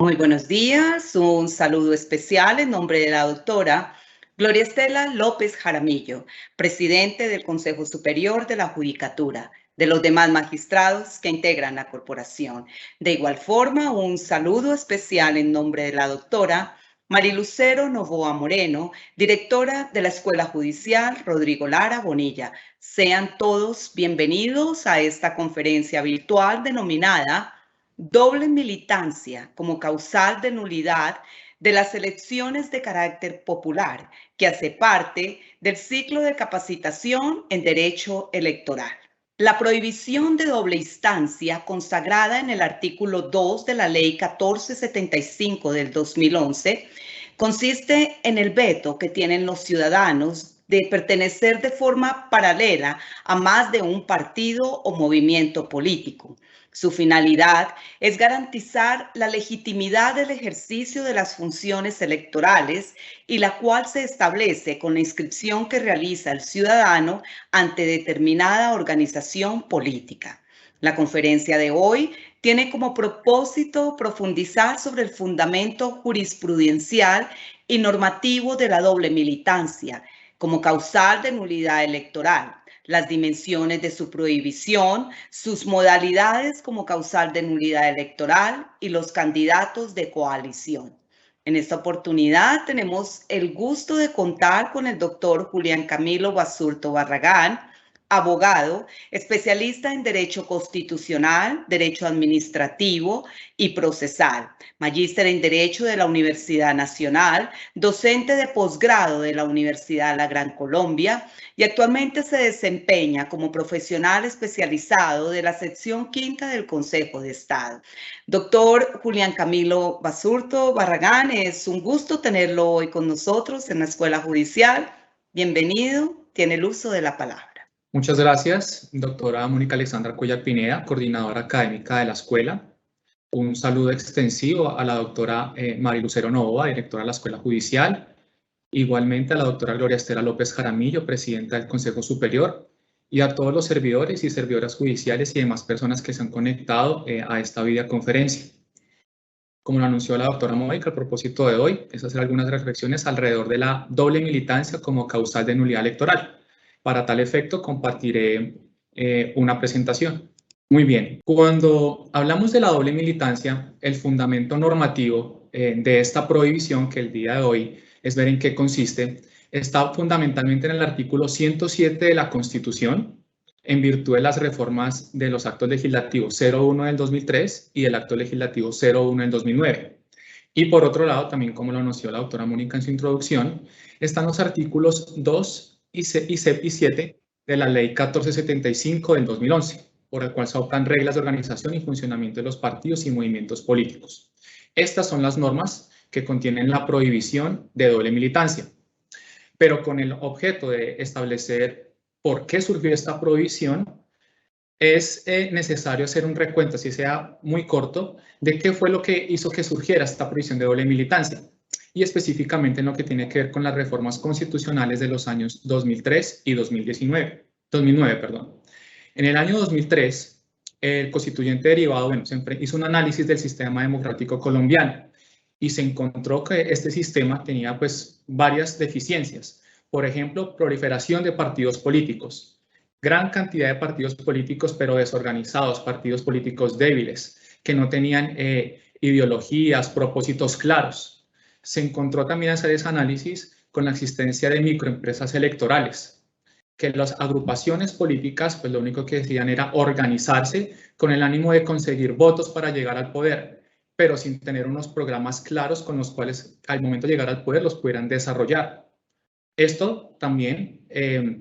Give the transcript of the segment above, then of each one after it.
Muy buenos días, un saludo especial en nombre de la doctora Gloria Estela López Jaramillo, presidente del Consejo Superior de la Judicatura, de los demás magistrados que integran la corporación. De igual forma, un saludo especial en nombre de la doctora Marilucero Novoa Moreno, directora de la Escuela Judicial Rodrigo Lara Bonilla. Sean todos bienvenidos a esta conferencia virtual denominada Doble militancia como causal de nulidad de las elecciones de carácter popular, que hace parte del ciclo de capacitación en derecho electoral. La prohibición de doble instancia, consagrada en el artículo 2 de la Ley 1475 del 2011, consiste en el veto que tienen los ciudadanos de pertenecer de forma paralela a más de un partido o movimiento político. Su finalidad es garantizar la legitimidad del ejercicio de las funciones electorales y la cual se establece con la inscripción que realiza el ciudadano ante determinada organización política. La conferencia de hoy tiene como propósito profundizar sobre el fundamento jurisprudencial y normativo de la doble militancia como causal de nulidad electoral, las dimensiones de su prohibición, sus modalidades como causal de nulidad electoral y los candidatos de coalición. En esta oportunidad tenemos el gusto de contar con el doctor Julián Camilo Basurto Barragán, abogado, especialista en Derecho Constitucional, Derecho Administrativo y Procesal, magíster en Derecho de la Universidad Nacional, docente de posgrado de la Universidad La Gran Colombia y actualmente se desempeña como profesional especializado de la sección quinta del Consejo de Estado. Doctor Julián Camilo Basurto Barragán, es un gusto tenerlo hoy con nosotros en la Escuela Judicial. Bienvenido, tiene el uso de la palabra. Muchas gracias, doctora Mónica Alexandra Cuellar Pineda, coordinadora académica de la escuela. Un saludo extensivo a la doctora Marilucero Novoa, directora de la Escuela Judicial. Igualmente a la doctora Gloria Estela López Jaramillo, presidenta del Consejo Superior, y a todos los servidores y servidoras judiciales y demás personas que se han conectado a esta videoconferencia. Como lo anunció la doctora Mónica, el propósito de hoy es hacer algunas reflexiones alrededor de la doble militancia como causal de nulidad electoral. Para tal efecto, compartiré una presentación. Muy bien, cuando hablamos de la doble militancia, el fundamento normativo de esta prohibición, que el día de hoy es ver en qué consiste, está fundamentalmente en el artículo 107 de la Constitución, en virtud de las reformas de los actos legislativos 01 del 2003 y el acto legislativo 01 del 2009. Y por otro lado, también como lo anunció la doctora Mónica en su introducción, están los artículos 2 y 7 de la Ley 1475 del 2011, por el cual se adoptan reglas de organización y funcionamiento de los partidos y movimientos políticos. Estas son las normas que contienen la prohibición de doble militancia, pero con el objeto de establecer por qué surgió esta prohibición, es necesario hacer un recuento, así sea muy corto, de qué fue lo que hizo que surgiera esta prohibición de doble militancia, y específicamente en lo que tiene que ver con las reformas constitucionales de los años 2003 y 2009. En el año 2003, el constituyente derivado hizo un análisis del sistema democrático colombiano y se encontró que este sistema tenía varias deficiencias. Por ejemplo, proliferación de partidos políticos, gran cantidad de partidos políticos pero desorganizados, partidos políticos débiles, que no tenían ideologías, propósitos claros. Se encontró también hacer ese análisis con la existencia de microempresas electorales, que las agrupaciones políticas lo único que decían era organizarse con el ánimo de conseguir votos para llegar al poder, pero sin tener unos programas claros con los cuales al momento de llegar al poder los pudieran desarrollar. Esto también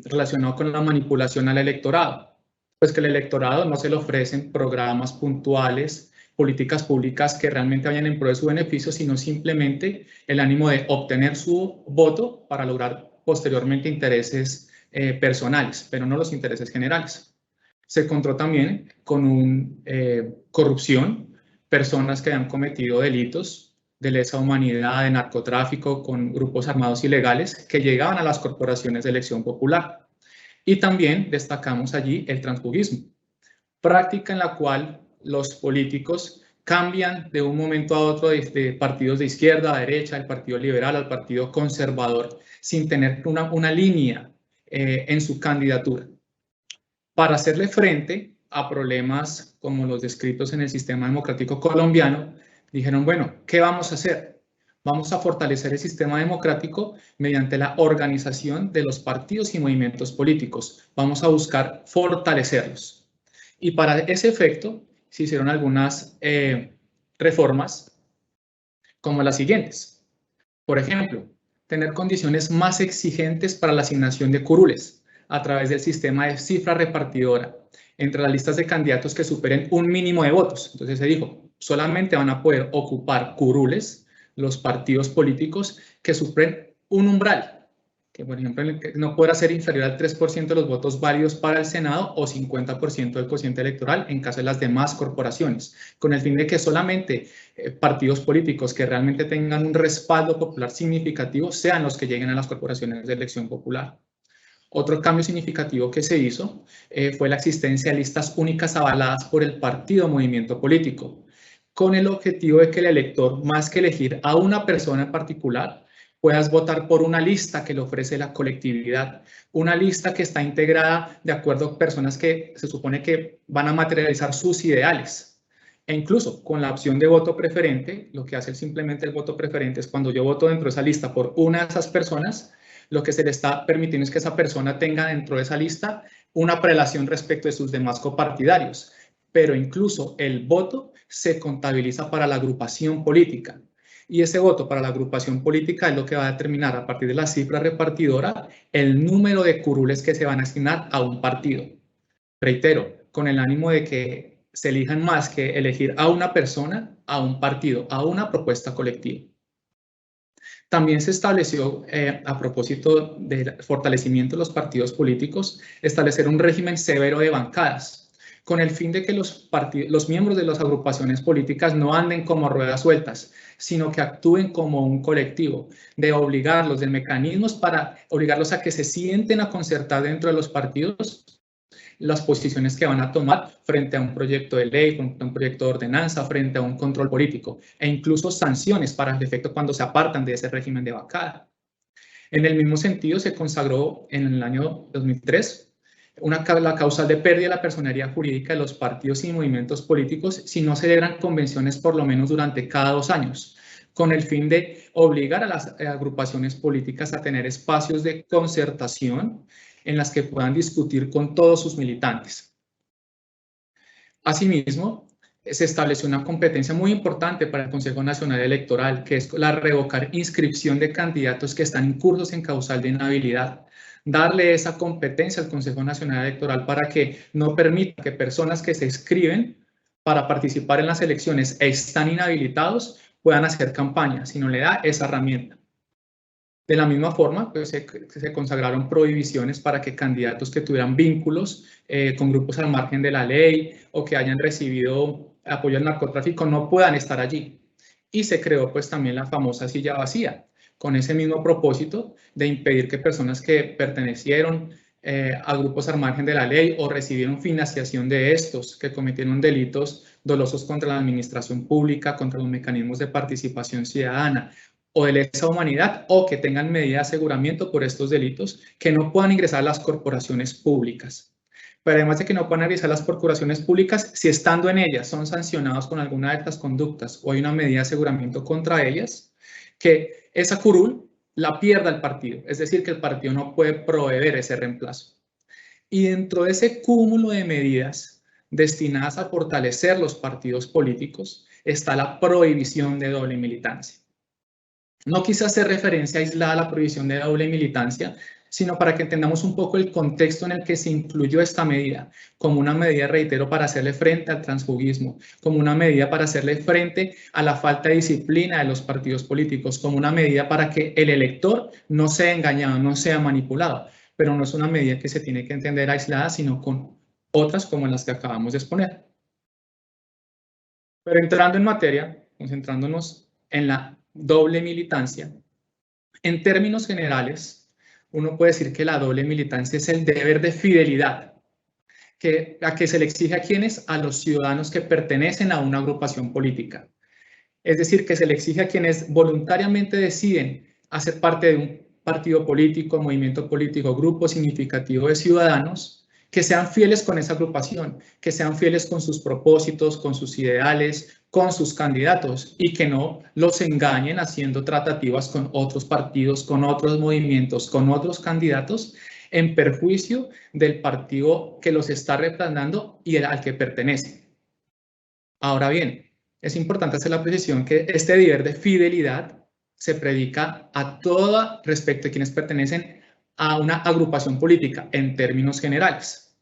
relacionado con la manipulación al electorado, pues que el electorado no se le ofrecen programas puntuales, políticas públicas que realmente vayan en pro de su beneficio, sino simplemente el ánimo de obtener su voto para lograr posteriormente intereses personales, pero no los intereses generales. Se encontró también con corrupción, personas que han cometido delitos de lesa humanidad, de narcotráfico, con grupos armados ilegales que llegaban a las corporaciones de elección popular. Y también destacamos allí el transfugismo, práctica en la cual los políticos cambian de un momento a otro de partidos de izquierda a derecha, del Partido Liberal al Partido Conservador, sin tener una línea en su candidatura. Para hacerle frente a problemas como los descritos en el sistema democrático colombiano, dijeron, bueno, ¿qué vamos a hacer? Vamos a fortalecer el sistema democrático mediante la organización de los partidos y movimientos políticos. Vamos a buscar fortalecerlos. Y para ese efecto se hicieron algunas reformas como las siguientes. Por ejemplo, tener condiciones más exigentes para la asignación de curules a través del sistema de cifra repartidora entre las listas de candidatos que superen un mínimo de votos. Entonces se dijo, solamente van a poder ocupar curules los partidos políticos que superen un umbral, que por ejemplo no podrá ser inferior al 3% de los votos válidos para el Senado o 50% del cociente electoral en caso de las demás corporaciones, con el fin de que solamente partidos políticos que realmente tengan un respaldo popular significativo sean los que lleguen a las corporaciones de elección popular. Otro cambio significativo que se hizo fue la existencia de listas únicas avaladas por el partido o movimiento político, con el objetivo de que el elector, más que elegir a una persona en particular, puedas votar por una lista que le ofrece la colectividad, una lista que está integrada de acuerdo a personas que se supone que van a materializar sus ideales. E incluso con la opción de voto preferente, lo que hace simplemente el voto preferente es cuando yo voto dentro de esa lista por una de esas personas, lo que se le está permitiendo es que esa persona tenga dentro de esa lista una prelación respecto de sus demás copartidarios, pero incluso el voto se contabiliza para la agrupación política. Y ese voto para la agrupación política es lo que va a determinar a partir de la cifra repartidora el número de curules que se van a asignar a un partido. Reitero, con el ánimo de que se elijan más que elegir a una persona, a un partido, a una propuesta colectiva. También se estableció, a propósito del fortalecimiento de los partidos políticos, establecer un régimen severo de bancadas, con el fin de que los miembros de las agrupaciones políticas no anden como ruedas sueltas, sino que actúen como un colectivo, de obligarlos, de mecanismos para obligarlos a que se sienten a concertar dentro de los partidos las posiciones que van a tomar frente a un proyecto de ley, frente a un proyecto de ordenanza, frente a un control político, e incluso sanciones para el efecto cuando se apartan de ese régimen de bancada. En el mismo sentido, se consagró en el año 2003 la causal de pérdida de la personería jurídica de los partidos y movimientos políticos si no celebran convenciones por lo menos durante cada 2 años, con el fin de obligar a las agrupaciones políticas a tener espacios de concertación en las que puedan discutir con todos sus militantes. Asimismo, se estableció una competencia muy importante para el Consejo Nacional Electoral, que es la revocar inscripción de candidatos que están incursos en causal de inhabilidad. Darle esa competencia al Consejo Nacional Electoral para que no permita que personas que se inscriben para participar en las elecciones e están inhabilitados puedan hacer campaña, sino le da esa herramienta. De la misma forma, pues, se consagraron prohibiciones para que candidatos que tuvieran vínculos con grupos al margen de la ley o que hayan recibido apoyo al narcotráfico no puedan estar allí. Y se creó pues también la famosa silla vacía, con ese mismo propósito de impedir que personas que pertenecieron a grupos al margen de la ley o recibieron financiación de estos, que cometieron delitos dolosos contra la administración pública, contra los mecanismos de participación ciudadana, o de lesa humanidad, o que tengan medida de aseguramiento por estos delitos, que no puedan ingresar a las corporaciones públicas. Pero además de que no puedan ingresar a las corporaciones públicas, si estando en ellas son sancionados con alguna de estas conductas o hay una medida de aseguramiento contra ellas, que esa curul la pierda el partido, es decir, que el partido no puede proveer ese reemplazo. Y dentro de ese cúmulo de medidas destinadas a fortalecer los partidos políticos está la prohibición de doble militancia. No quise hacer referencia aislada a la prohibición de doble militancia, sino para que entendamos un poco el contexto en el que se incluyó esta medida, como una medida, reitero, para hacerle frente al transfugismo, como una medida para hacerle frente a la falta de disciplina de los partidos políticos, como una medida para que el elector no sea engañado, no sea manipulado, pero no es una medida que se tiene que entender aislada, sino con otras como las que acabamos de exponer. Pero entrando en materia, concentrándonos en la doble militancia, en términos generales, uno puede decir que la doble militancia es el deber de fidelidad ¿A qué se le exige a quiénes? A los ciudadanos que pertenecen a una agrupación política. Es decir, que se le exige a quienes voluntariamente deciden hacer parte de un partido político, movimiento político, grupo significativo de ciudadanos, que sean fieles con esa agrupación, que sean fieles con sus propósitos, con sus ideales, con sus candidatos, y que no los engañen haciendo tratativas con otros partidos, con otros movimientos, con otros candidatos, en perjuicio del partido que los está representando y al que pertenecen. Ahora bien, es importante hacer la precisión que este deber de fidelidad se predica a toda respecto a quienes pertenecen a una agrupación política en términos generales.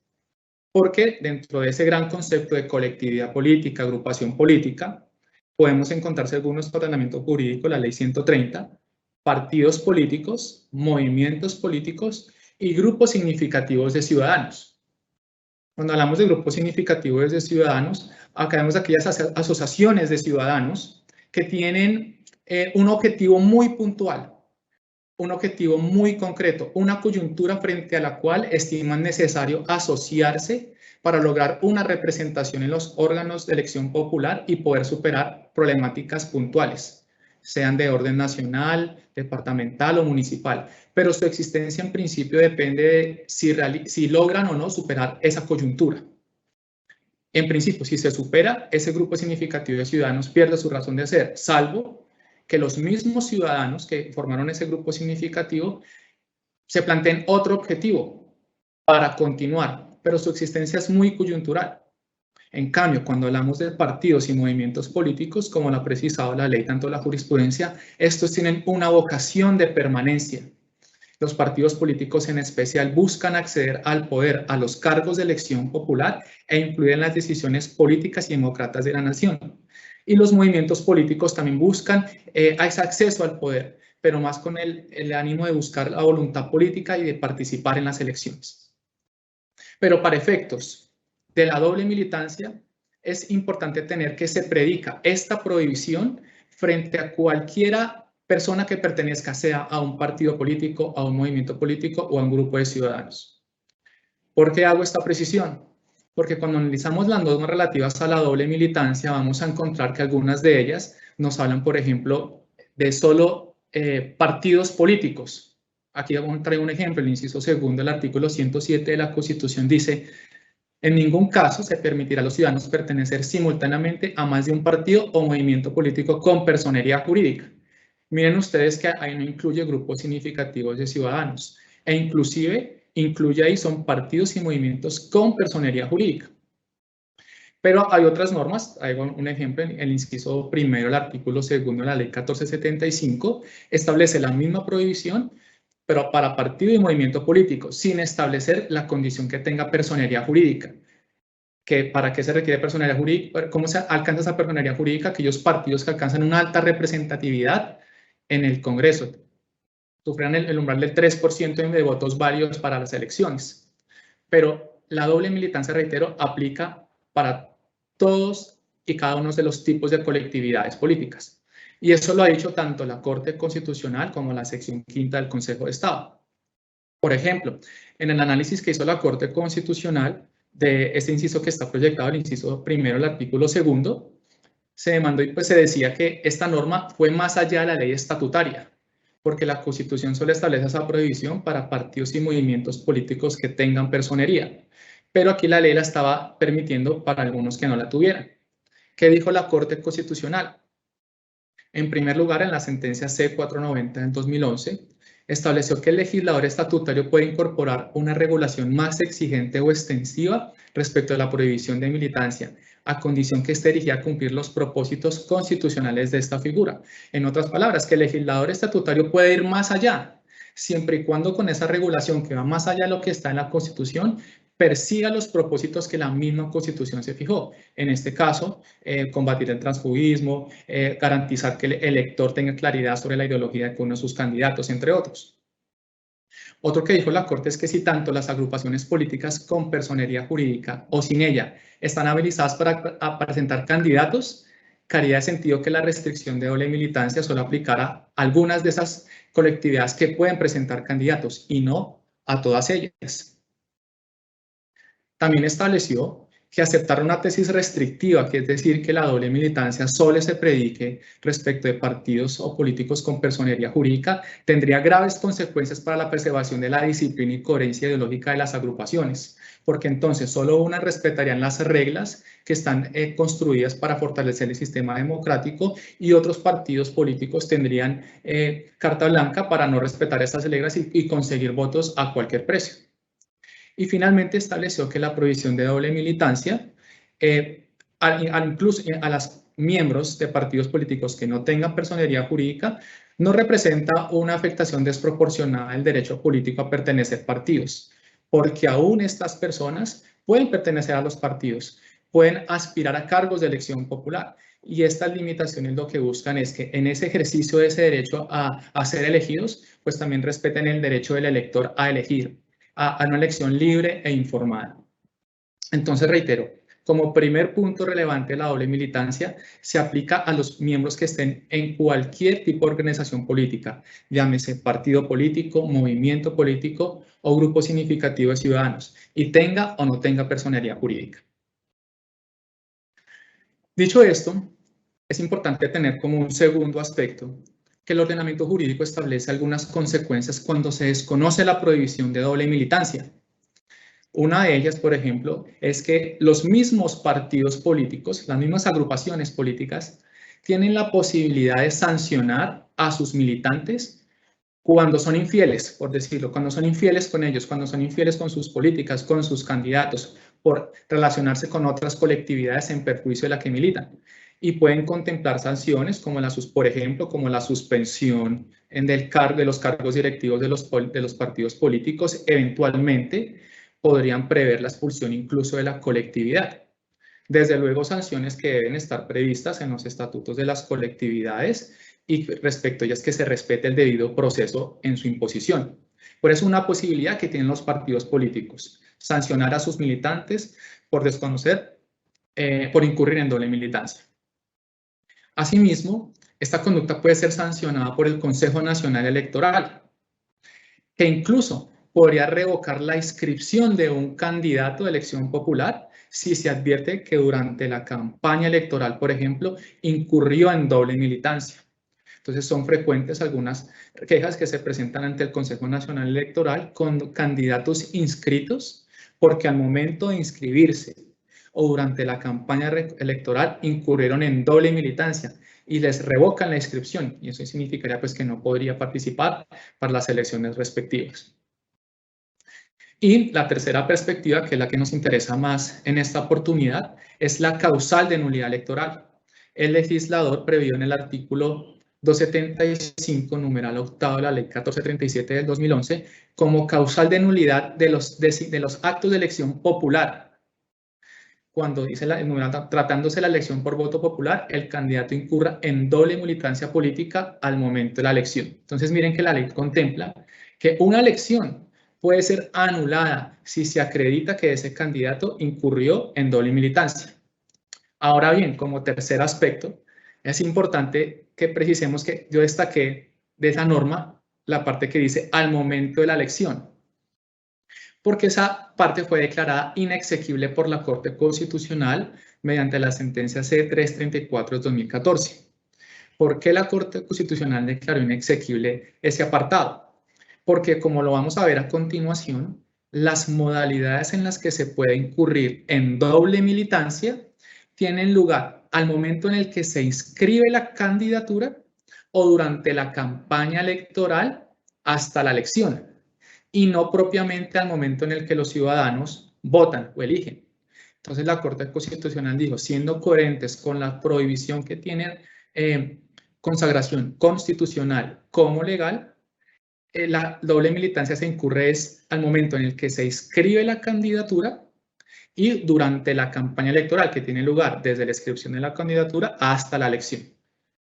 Porque dentro de ese gran concepto de colectividad política, agrupación política, podemos encontrar, según nuestro ordenamiento jurídico, la Ley 130, partidos políticos, movimientos políticos y grupos significativos de ciudadanos. Cuando hablamos de grupos significativos de ciudadanos, acá vemos aquellas asociaciones de ciudadanos que tienen un objetivo muy puntual, un objetivo muy concreto, una coyuntura frente a la cual estiman necesario asociarse para lograr una representación en los órganos de elección popular y poder superar problemáticas puntuales, sean de orden nacional, departamental o municipal. Pero su existencia en principio depende de si logran o no superar esa coyuntura. En principio, si se supera, ese grupo significativo de ciudadanos pierde su razón de ser, salvo que los mismos ciudadanos que formaron ese grupo significativo se planteen otro objetivo para continuar, pero su existencia es muy coyuntural. En cambio, cuando hablamos de partidos y movimientos políticos, como lo ha precisado la ley, tanto la jurisprudencia, estos tienen una vocación de permanencia. Los partidos políticos en especial buscan acceder al poder, a los cargos de elección popular e influir en las decisiones políticas y demócratas de la nación. Y los movimientos políticos también buscan ese acceso al poder, pero más con el ánimo de buscar la voluntad política y de participar en las elecciones. Pero para efectos de la doble militancia, es importante tener que se predica esta prohibición frente a cualquiera persona que pertenezca, sea a un partido político, a un movimiento político o a un grupo de ciudadanos. ¿Por qué hago esta precisión? Porque cuando analizamos las normas relativas a la doble militancia, vamos a encontrar que algunas de ellas nos hablan, por ejemplo, de solo partidos políticos. Aquí vamos a traer un ejemplo, el inciso segundo del artículo 107 de la Constitución dice: en ningún caso se permitirá a los ciudadanos pertenecer simultáneamente a más de un partido o movimiento político con personería jurídica. Miren ustedes que ahí no incluye grupos significativos de ciudadanos e inclusive incluye ahí son partidos y movimientos con personería jurídica. Pero hay otras normas, hay un ejemplo, el inciso primero del artículo segundo de la ley 1475 establece la misma prohibición, pero para partido y movimiento político, sin establecer la condición que tenga personería jurídica. ¿Para qué se requiere personería jurídica? ¿Cómo se alcanza esa personería jurídica? Aquellos partidos que alcanzan una alta representatividad en el Congreso, sufrieron el umbral del 3% de votos válidos para las elecciones. Pero la doble militancia, reitero, aplica para todos y cada uno de los tipos de colectividades políticas. Y eso lo ha dicho tanto la Corte Constitucional como la sección quinta del Consejo de Estado. Por ejemplo, en el análisis que hizo la Corte Constitucional de este inciso que está proyectado, el inciso primero del artículo segundo, se demandó y pues se decía que esta norma fue más allá de la ley estatutaria, porque la Constitución solo establece esa prohibición para partidos y movimientos políticos que tengan personería, pero aquí la ley la estaba permitiendo para algunos que no la tuvieran. ¿Qué dijo la Corte Constitucional? En primer lugar, en la sentencia C490 del 2011, estableció que el legislador estatutario puede incorporar una regulación más exigente o extensiva respecto a la prohibición de militancia, a condición que esté dirigida a cumplir los propósitos constitucionales de esta figura. En otras palabras, que el legislador estatutario puede ir más allá, siempre y cuando con esa regulación que va más allá de lo que está en la Constitución, persiga los propósitos que la misma Constitución se fijó. En este caso, combatir el transfugismo, garantizar que el elector tenga claridad sobre la ideología de uno de sus candidatos, entre otros. Otro que dijo la Corte es que si tanto las agrupaciones políticas con personería jurídica o sin ella están habilitadas para presentar candidatos, caería de sentido que la restricción de doble militancia solo aplicara a algunas de esas colectividades que pueden presentar candidatos y no a todas ellas. También estableció que aceptar una tesis restrictiva, que es decir, que la doble militancia solo se predique respecto de partidos o políticos con personería jurídica, tendría graves consecuencias para la preservación de la disciplina y coherencia ideológica de las agrupaciones, porque entonces solo unas respetarían las reglas que están construidas para fortalecer el sistema democrático y otros partidos políticos tendrían carta blanca para no respetar esas reglas y conseguir votos a cualquier precio. Y finalmente estableció que la prohibición de doble militancia, incluso a los miembros de partidos políticos que no tengan personería jurídica, no representa una afectación desproporcionada del derecho político a pertenecer a partidos, porque aún estas personas pueden pertenecer a los partidos, pueden aspirar a cargos de elección popular. Y estas limitaciones lo que buscan es que en ese ejercicio de ese derecho a ser elegidos, pues también respeten el derecho del elector a elegir, a una elección libre e informada. Entonces, reitero, como primer punto relevante, la doble militancia se aplica a los miembros que estén en cualquier tipo de organización política, llámese partido político, movimiento político o grupo significativo de ciudadanos, y tenga o no tenga personería jurídica. Dicho esto, es importante tener como un segundo aspecto que el ordenamiento jurídico establece algunas consecuencias cuando se desconoce la prohibición de doble militancia. Una de ellas, por ejemplo, es que los mismos partidos políticos, las mismas agrupaciones políticas, tienen la posibilidad de sancionar a sus militantes cuando son infieles, por decirlo, cuando son infieles con ellos, cuando son infieles con sus políticas, con sus candidatos, por relacionarse con otras colectividades en perjuicio de la que militan. Y pueden contemplar sanciones como por ejemplo, como la suspensión de los cargos directivos de los partidos políticos. Eventualmente podrían prever la expulsión incluso de la colectividad. Desde luego, sanciones que deben estar previstas en los estatutos de las colectividades y respecto a ellas que se respete el debido proceso en su imposición. Por eso, una posibilidad que tienen los partidos políticos, sancionar a sus militantes por desconocer, por incurrir en doble militancia. Asimismo, esta conducta puede ser sancionada por el Consejo Nacional Electoral, que incluso podría revocar la inscripción de un candidato de elección popular si se advierte que durante la campaña electoral, por ejemplo, incurrió en doble militancia. Entonces, son frecuentes algunas quejas que se presentan ante el Consejo Nacional Electoral con candidatos inscritos porque al momento de inscribirse o durante la campaña electoral incurrieron en doble militancia y les revocan la inscripción, y eso significaría pues que no podría participar para las elecciones respectivas. Y la tercera perspectiva, que es la que nos interesa más en esta oportunidad, es la causal de nulidad electoral. El legislador previó en el artículo 275, numeral octavo de la ley 1437 del 2011, como causal de nulidad de los actos de elección popular. Cuando dice tratándose la elección por voto popular, el candidato incurra en doble militancia política al momento de la elección. Entonces, miren que la ley contempla que una elección puede ser anulada si se acredita que ese candidato incurrió en doble militancia. Ahora bien, como tercer aspecto, es importante que precisemos que yo destaqué de esa norma la parte que dice al momento de la elección, porque esa parte fue declarada inexequible por la Corte Constitucional mediante la sentencia C-334 de 2014. ¿Por qué la Corte Constitucional declaró inexequible ese apartado? Porque, como lo vamos a ver a continuación, las modalidades en las que se puede incurrir en doble militancia tienen lugar al momento en el que se inscribe la candidatura o durante la campaña electoral hasta la elección, y no propiamente al momento en el que los ciudadanos votan o eligen. Entonces, la Corte Constitucional dijo, siendo coherentes con la prohibición que tiene consagración constitucional como legal, la doble militancia se incurre al momento en el que se inscribe la candidatura y durante la campaña electoral, que tiene lugar desde la inscripción de la candidatura hasta la elección.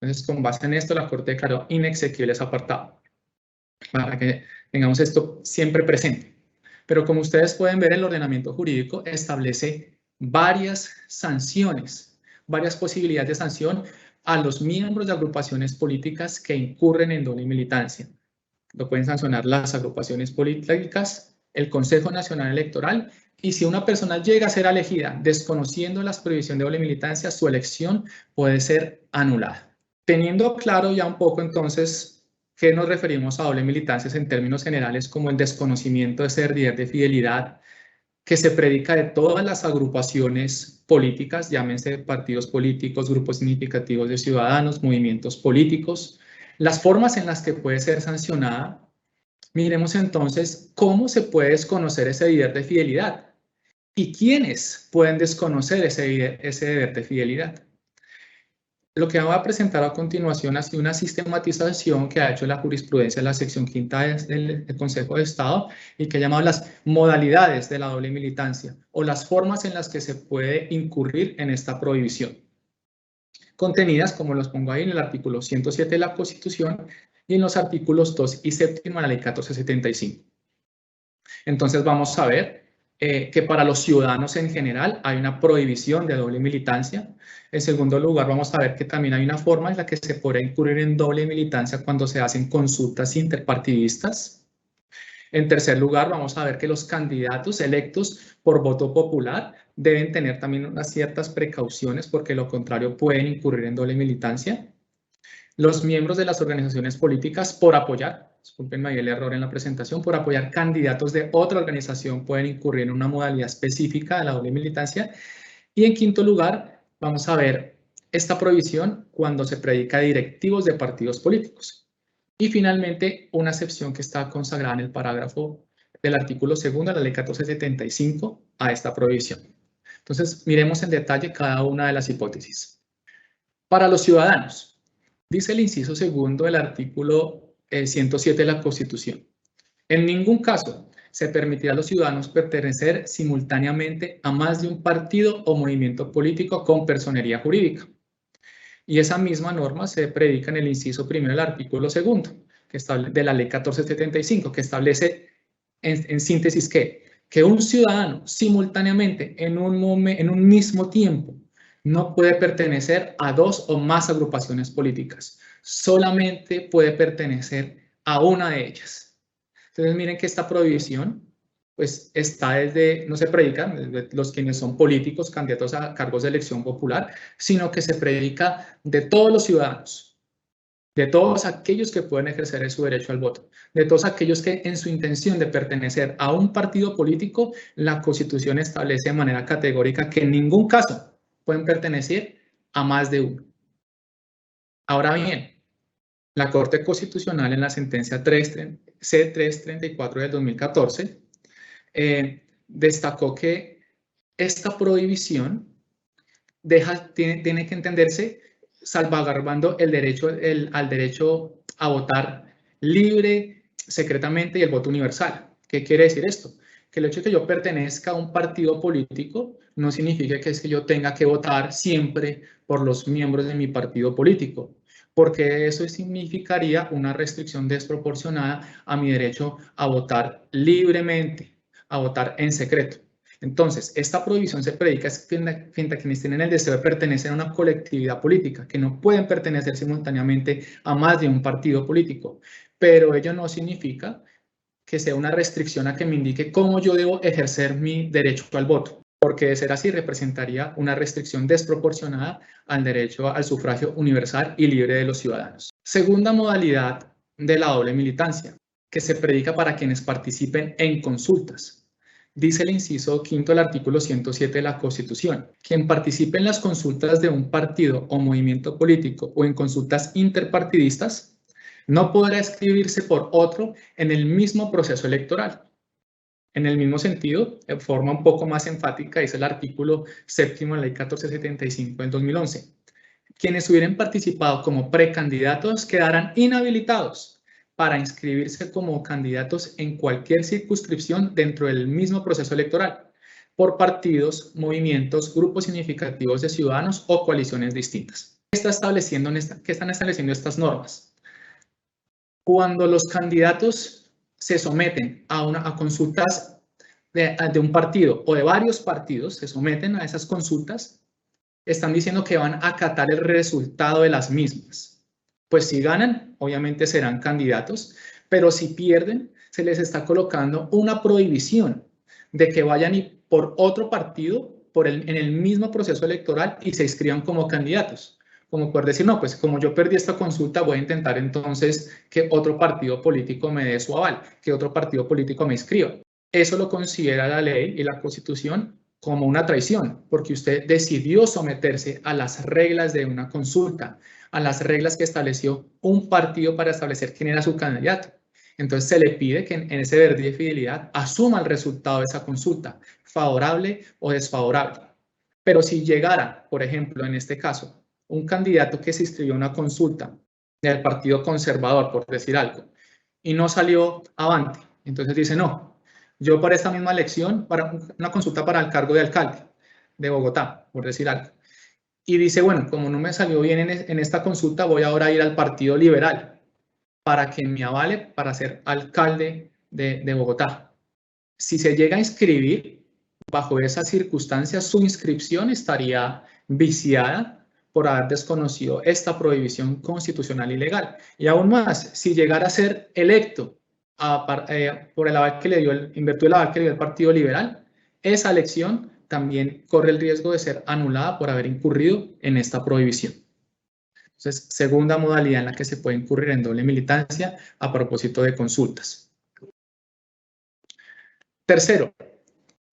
Entonces, con base en esto, la Corte declaró inexequible ese apartado, para que tengamos esto siempre presente. Pero como ustedes pueden ver, el ordenamiento jurídico establece varias sanciones, varias posibilidades de sanción a los miembros de agrupaciones políticas que incurren en doble militancia. Lo pueden sancionar las agrupaciones políticas el Consejo Nacional Electoral, y si una persona llega a ser elegida desconociendo las prohibiciones de doble militancia, su elección puede ser anulada. Teniendo claro ya un poco entonces qué nos referimos a doble militancia en términos generales como el desconocimiento de ese deber de fidelidad que se predica de todas las agrupaciones políticas, llámense partidos políticos, grupos significativos de ciudadanos, movimientos políticos, las formas en las que puede ser sancionada. Miremos entonces cómo se puede desconocer ese deber de fidelidad y quiénes pueden desconocer ese deber de fidelidad. Lo que voy a presentar a continuación ha sido una sistematización que ha hecho la jurisprudencia de la sección quinta del Consejo de Estado y que ha llamado las modalidades de la doble militancia o las formas en las que se puede incurrir en esta prohibición, contenidas, como los pongo ahí, en el artículo 107 de la Constitución y en los artículos 2 y 7 de la Ley 1475. Entonces vamos a ver que para los ciudadanos en general hay una prohibición de doble militancia. En segundo lugar, vamos a ver que también hay una forma en la que se puede incurrir en doble militancia cuando se hacen consultas interpartidistas. En tercer lugar, vamos a ver que los candidatos electos por voto popular deben tener también unas ciertas precauciones porque lo contrario pueden incurrir en doble militancia. Los miembros de las organizaciones políticas por apoyar, discúlpenme ahí el error en la presentación, por apoyar candidatos de otra organización pueden incurrir en una modalidad específica de la doble militancia. Y en quinto lugar, vamos a ver esta prohibición cuando se predica directivos de partidos políticos. Y finalmente, una excepción que está consagrada en el parágrafo del artículo 2 de la Ley 1475 a esta prohibición. Entonces, miremos en detalle cada una de las hipótesis. Para los ciudadanos, dice el inciso segundo del artículo 107 de la Constitución. En ningún caso se permitirá a los ciudadanos pertenecer simultáneamente a más de un partido o movimiento político con personería jurídica. Y esa misma norma se predica en el inciso primero del artículo segundo de la Ley 1475, que establece en síntesis que un ciudadano simultáneamente en un mismo tiempo no puede pertenecer a dos o más agrupaciones políticas, solamente puede pertenecer a una de ellas. Entonces miren que esta prohibición pues está no se predica desde los quienes son políticos, candidatos a cargos de elección popular, sino que se predica de todos los ciudadanos, de todos aquellos que pueden ejercer su derecho al voto, de todos aquellos que en su intención de pertenecer a un partido político, la Constitución establece de manera categórica que en ningún caso pueden pertenecer a más de uno. Ahora bien, la Corte Constitucional en la sentencia C334 del 2014 destacó que esta prohibición tiene que entenderse salvaguardando el derecho al derecho a votar libre, secretamente y el voto universal. ¿Qué quiere decir esto? Que el hecho de que yo pertenezca a un partido político no significa que es que yo tenga que votar siempre por los miembros de mi partido político, porque eso significaría una restricción desproporcionada a mi derecho a votar libremente, a votar en secreto. Entonces, esta prohibición se predica frente a quienes tienen el deseo de pertenecer a una colectividad política, que no pueden pertenecer simultáneamente a más de un partido político, pero ello no significa que sea una restricción a que me indique cómo yo debo ejercer mi derecho al voto, porque de ser así representaría una restricción desproporcionada al derecho al sufragio universal y libre de los ciudadanos. Segunda modalidad de la doble militancia, que se predica para quienes participen en consultas. Dice el inciso quinto del artículo 107 de la Constitución: quien participe en las consultas de un partido o movimiento político o en consultas interpartidistas no podrá inscribirse por otro en el mismo proceso electoral. En el mismo sentido, de forma un poco más enfática, dice el artículo séptimo de la Ley 1475 del 2011. Quienes hubieran participado como precandidatos quedarán inhabilitados para inscribirse como candidatos en cualquier circunscripción dentro del mismo proceso electoral, por partidos, movimientos, grupos significativos de ciudadanos o coaliciones distintas. ¿Qué están estableciendo estas normas? Cuando los candidatos se someten a consultas de un partido o de varios partidos, se someten a esas consultas, están diciendo que van a acatar el resultado de las mismas. Pues si ganan, obviamente serán candidatos, pero si pierden, se les está colocando una prohibición de que vayan y por otro partido en el mismo proceso electoral y se inscriban como candidatos. Como poder decir, no, pues como yo perdí esta consulta, voy a intentar entonces que otro partido político me dé su aval, que otro partido político me inscriba. Eso lo considera la ley y la Constitución como una traición, porque usted decidió someterse a las reglas de una consulta, a las reglas que estableció un partido para establecer quién era su candidato. Entonces se le pide que en ese deber de fidelidad asuma el resultado de esa consulta, favorable o desfavorable. Pero si llegara, por ejemplo, en este caso, un candidato que se inscribió en una consulta del Partido Conservador, por decir algo, y no salió avante, entonces dice, no, yo para esta misma elección, para una consulta para el cargo de alcalde de Bogotá, por decir algo, y dice, bueno, como no me salió bien en esta consulta, voy ahora a ir al Partido Liberal para que me avale para ser alcalde de Bogotá. Si se llega a inscribir, bajo esas circunstancias, su inscripción estaría viciada por haber desconocido esta prohibición constitucional y legal. Y aún más, si llegara a ser electo por el aval que le dio, en virtud del aval que le dio el Partido Liberal, esa elección también corre el riesgo de ser anulada por haber incurrido en esta prohibición. Entonces, segunda modalidad en la que se puede incurrir en doble militancia a propósito de consultas. Tercero,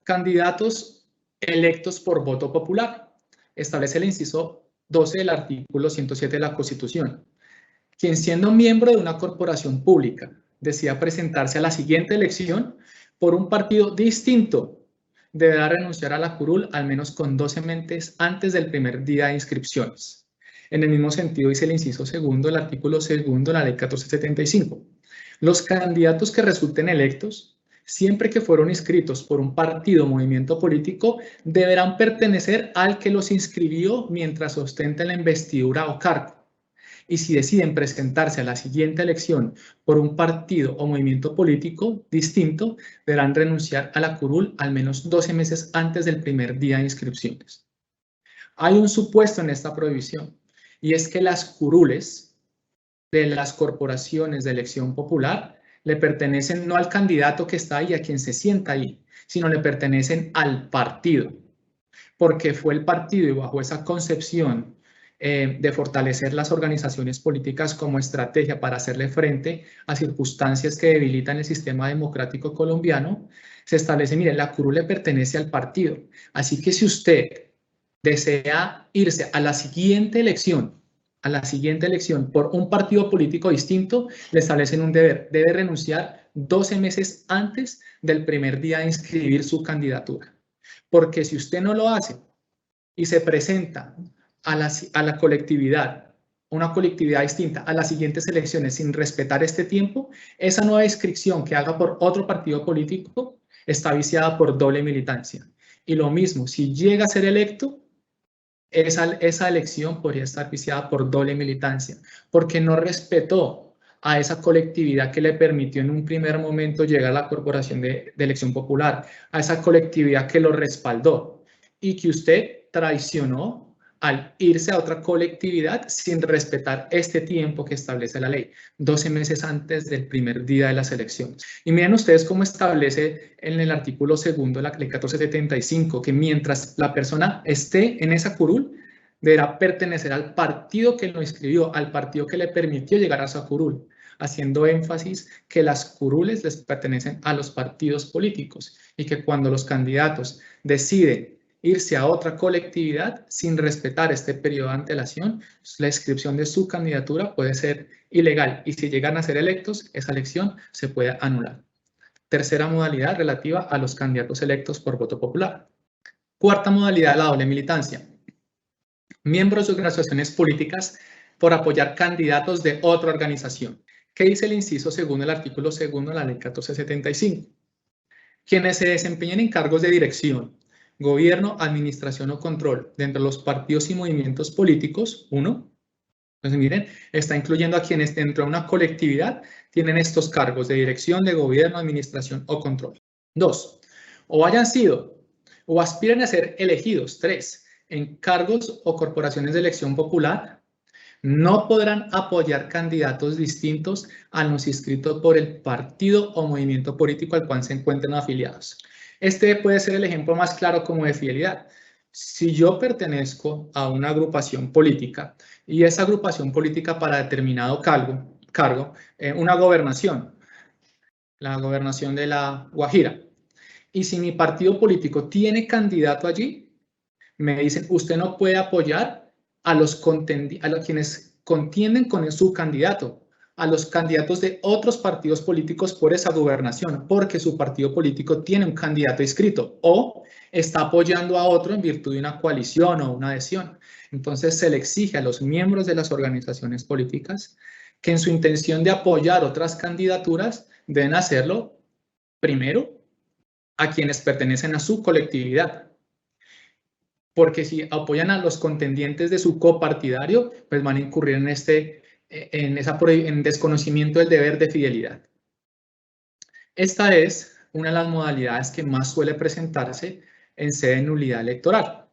candidatos electos por voto popular. Establece el inciso 12 del artículo 107 de la Constitución. Quien siendo miembro de una corporación pública decida presentarse a la siguiente elección por un partido distinto deberá renunciar a la curul al menos con 12 meses antes del primer día de inscripciones. En el mismo sentido dice el inciso segundo del artículo segundo de la ley 1475. Los candidatos que resulten electos, siempre que fueron inscritos por un partido o movimiento político, deberán pertenecer al que los inscribió mientras ostenten la investidura o cargo. Y si deciden presentarse a la siguiente elección por un partido o movimiento político distinto, deberán renunciar a la curul al menos 12 meses antes del primer día de inscripciones. Hay un supuesto en esta prohibición, y es que las curules de las corporaciones de elección popular le pertenecen no al candidato que está ahí, a quien se sienta ahí, sino le pertenecen al partido, porque fue el partido y bajo esa concepción de fortalecer las organizaciones políticas como estrategia para hacerle frente a circunstancias que debilitan el sistema democrático colombiano, se establece, mire, la curul le pertenece al partido, así que si usted desea irse a la siguiente elección por un partido político distinto, le establecen un deber, debe renunciar 12 meses antes del primer día de inscribir su candidatura. Porque si usted no lo hace y se presenta a la colectividad, una colectividad distinta, a las siguientes elecciones sin respetar este tiempo, esa nueva inscripción que haga por otro partido político está viciada por doble militancia. Y lo mismo, si llega a ser electo, esa elección podría estar viciada por doble militancia, porque no respetó a esa colectividad que le permitió en un primer momento llegar a la corporación de elección popular, a esa colectividad que lo respaldó y que usted traicionó al irse a otra colectividad sin respetar este tiempo que establece la ley, 12 meses antes del primer día de las elecciones. Y miren ustedes cómo establece en el artículo segundo de la ley 1475 que mientras la persona esté en esa curul, deberá pertenecer al partido que lo inscribió, al partido que le permitió llegar a esa curul, haciendo énfasis que las curules les pertenecen a los partidos políticos y que cuando los candidatos deciden irse a otra colectividad sin respetar este periodo de antelación, la inscripción de su candidatura puede ser ilegal y si llegan a ser electos, esa elección se puede anular. Tercera modalidad relativa a los candidatos electos por voto popular. Cuarta modalidad, la doble militancia. Miembros de organizaciones políticas por apoyar candidatos de otra organización. ¿Qué dice el inciso segundo del artículo segundo de la ley 1475? Quienes se desempeñen en cargos de dirección, gobierno, administración o control dentro de los partidos y movimientos políticos, uno. Entonces, miren, está incluyendo a quienes dentro de una colectividad tienen estos cargos de dirección, de gobierno, administración o control. Dos, o hayan sido o aspiren a ser elegidos, tres, en cargos o corporaciones de elección popular, no podrán apoyar candidatos distintos a los inscritos por el partido o movimiento político al cual se encuentren afiliados. Este puede ser el ejemplo más claro como de fidelidad. Si yo pertenezco a una agrupación política y esa agrupación política para determinado cargo, una gobernación, la gobernación de La Guajira, y si mi partido político tiene candidato allí, me dicen, usted no puede apoyar a quienes contienden con su candidato, a los candidatos de otros partidos políticos por esa gobernación, porque su partido político tiene un candidato inscrito o está apoyando a otro en virtud de una coalición o una adhesión. Entonces se le exige a los miembros de las organizaciones políticas que en su intención de apoyar otras candidaturas deben hacerlo primero a quienes pertenecen a su colectividad. Porque si apoyan a los contendientes de su copartidario, pues van a incurrir en desconocimiento del deber de fidelidad. Esta es una de las modalidades que más suele presentarse en sede de nulidad electoral.